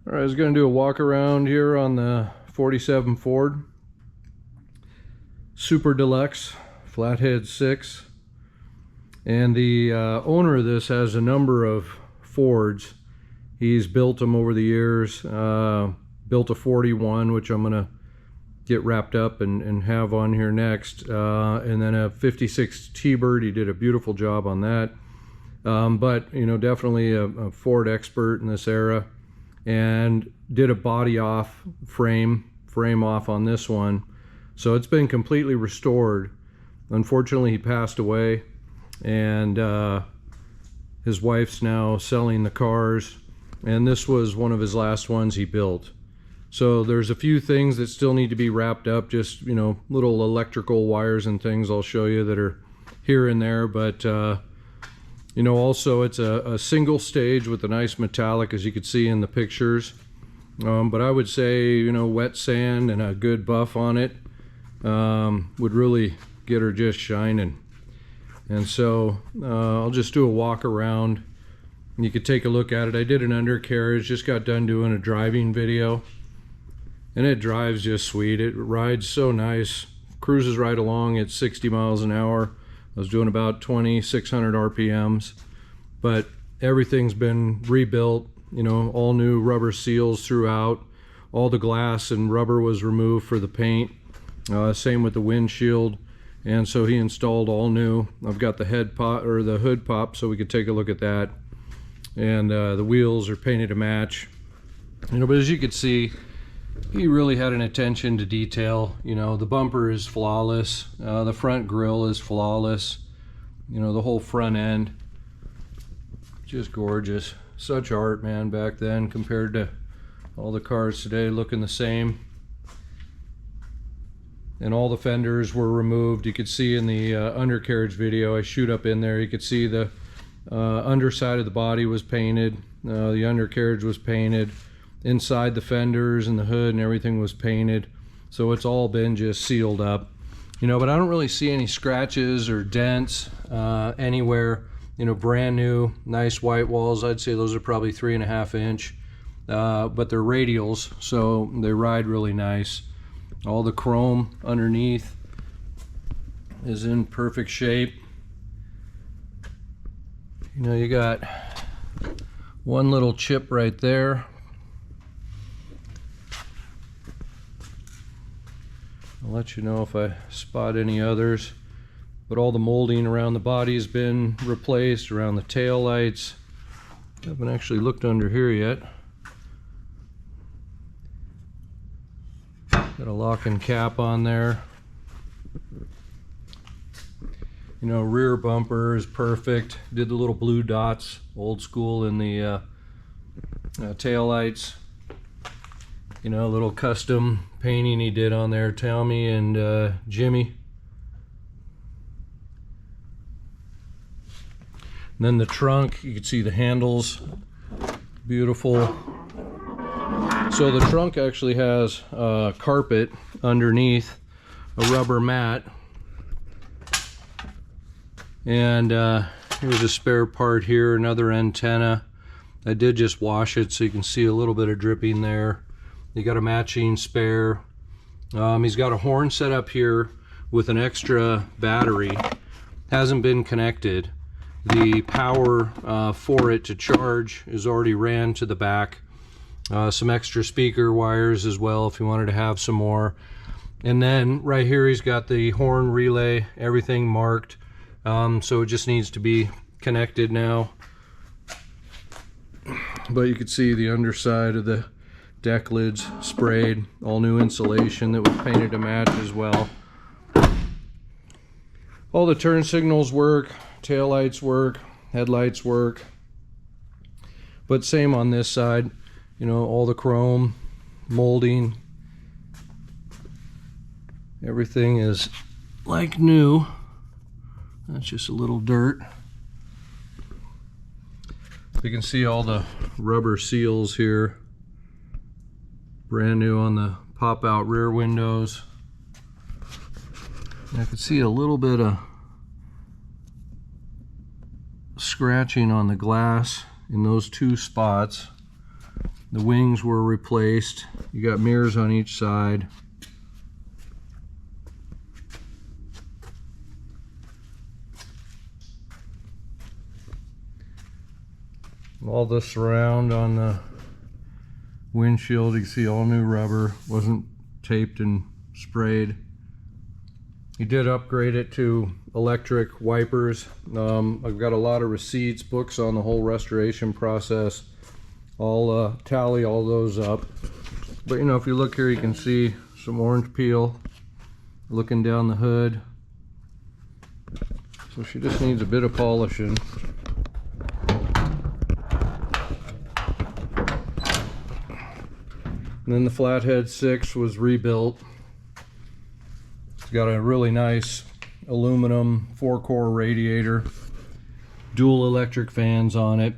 All right, I was going to do a walk around here on the 47 Ford Super Deluxe Flathead 6. And the owner of this has a number of Fords. He's built them over the years. Built a 41, which I'm going to get wrapped up and have on here next. And then a 56 T-Bird. He did a beautiful job on that. But, you know, definitely a Ford expert in this era. And did a body off frame off on this one. So it's been completely restored. Unfortunately, he passed away, and his wife's now selling the cars, and this was one of his last ones he built. So there's a few things that still need to be wrapped up, just, you know, little electrical wires and things I'll show you that are here and there. But you know, also it's a single stage with a nice metallic, as you could see in the pictures. But I would say, you know, wet sand and a good buff on it would really get her just shining. And so I'll just do a walk around. You could take a look at it. I did an undercarriage, just got done doing a driving video, and it drives just sweet. It rides so nice, cruises right along at 60 miles an hour. I was doing about 2,600 RPMs, but everything's been rebuilt, you know, all new rubber seals throughout. All the glass and rubber was removed for the paint. Same with the windshield. And so he installed all new. I've got the head pop, or the hood pop, so we could take a look at that. And the wheels are painted to match. You know, but as you could see, he really had an attention to detail. You know, the bumper is flawless. The front grille is flawless. You know, the whole front end, just gorgeous. Such art, man, back then compared to all the cars today looking the same. And all the fenders were removed. You could see in the undercarriage video I shoot up in there, you could see the underside of the body was painted. The undercarriage was painted. Inside the fenders and the hood and everything was painted. So it's all been just sealed up. You know, but I don't really see any scratches or dents anywhere. You know, brand new, nice white walls. I'd say those are probably 3.5 inch. But they're radials, so they ride really nice. All the chrome underneath is in perfect shape. You know, you got one little chip right there. I'll let you know if I spot any others. But all the molding around the body has been replaced, around the tail lights. I haven't actually looked under here yet. Got a lock and cap on there. You know, rear bumper is perfect. Did the little blue dots, old school, in the tail lights. You know, a little custom painting he did on there, Tommy and Jimmy. And then the trunk, you can see the handles, beautiful. So the trunk actually has carpet underneath, a rubber mat. And here's a spare part here, another antenna. I did just wash it, so you can see a little bit of dripping there. You got a matching spare. He's got a horn set up here with an extra battery. Hasn't been connected. The power for it to charge is already ran to the back. Some extra speaker wires as well if you wanted to have some more. And then right here he's got the horn relay, everything marked. So it just needs to be connected now. But you can see the underside of the deck lids sprayed, all new insulation that was painted to match as well. All the turn signals work, tail lights work, headlights work. But same on this side, you know, all the chrome, molding, everything is like new. That's just a little dirt. You can see all the rubber seals here. Brand new on the pop-out rear windows. And I can see a little bit of scratching on the glass in those two spots. The wings were replaced. You got mirrors on each side. All the surround on the windshield, you can see all new rubber, wasn't taped and sprayed. He did upgrade it to electric wipers. I've got a lot of receipts, books on the whole restoration process. I'll tally all those up. But you know, if you look here, you can see some orange peel looking down the hood. So she just needs a bit of polishing. And then the Flathead 6 was rebuilt. It's got a really nice aluminum 4-core radiator, dual electric fans on it.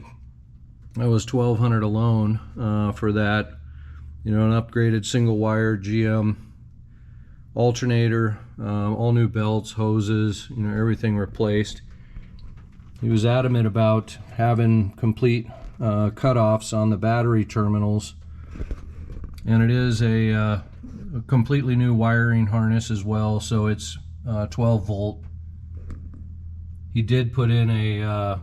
That was $1,200 alone for that. You know, an upgraded single wire GM alternator, all new belts, hoses, you know, everything replaced. He was adamant about having complete cutoffs on the battery terminals. And it is a completely new wiring harness as well, so it's 12 volt. He did put in a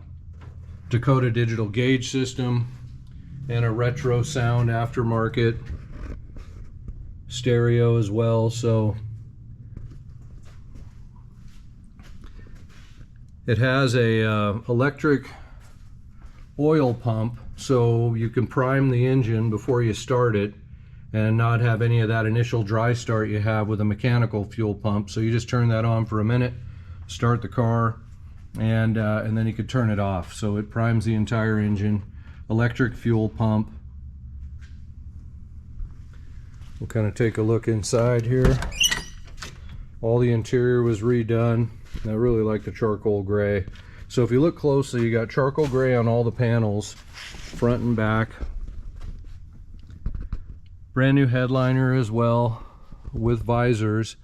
Dakota digital gauge system and a retro sound aftermarket stereo as well. So it has a electric oil pump, so you can prime the engine before you start it and not have any of that initial dry start you have with a mechanical fuel pump. So you just turn that on for a minute, start the car, and then you could turn it off. So it primes the entire engine. Electric fuel pump. We'll kind of take a look inside here. All the interior was redone. I really like the charcoal gray. So if you look closely, you got charcoal gray on all the panels, front and back. Brand new headliner as well with visors.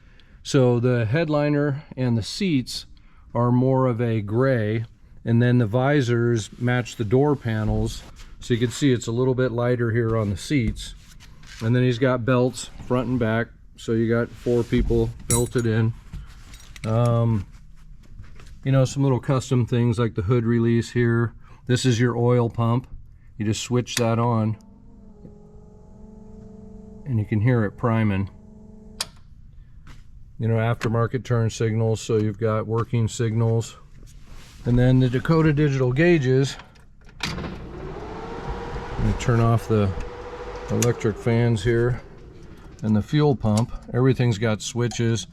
So the headliner and the seats are more of a gray, and then the visors match the door panels. So you can see it's a little bit lighter here on the seats. And then he's got belts front and back. So you got 4 people belted in. You know, some little custom things like the hood release here. This is your oil pump. You just switch that on, and you can hear it priming. You know, aftermarket turn signals, so you've got working signals. And then the Dakota digital gauges. Let me turn off the electric fans here. And the fuel pump, everything's got switches.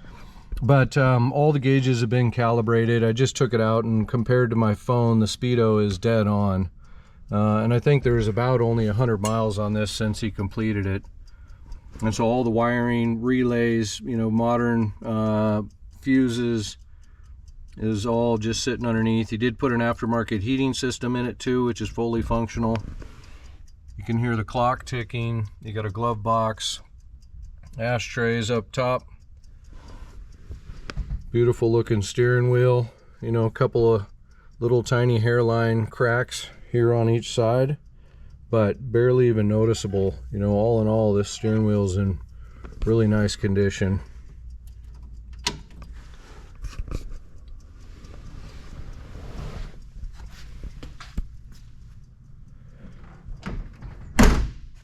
But all the gauges have been calibrated. I just took it out, and compared to my phone, the speedo is dead on. And I think there's about only 100 miles on this since he completed it. And so all the wiring, relays, you know, modern fuses is all just sitting underneath. He did put an aftermarket heating system in it too, which is fully functional. You can hear the clock ticking. You got a glove box, ashtrays up top. Beautiful looking steering wheel. You know, a couple of little tiny hairline cracks here on each side, but barely even noticeable. You know, all in all, this steering wheel's in really nice condition.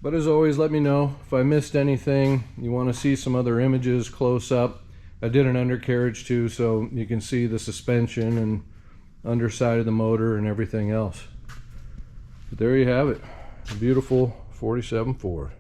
But as always, let me know if I missed anything. You want to see some other images close up. I did an undercarriage too, so you can see the suspension and underside of the motor and everything else. But there you have it. A beautiful 47 Ford.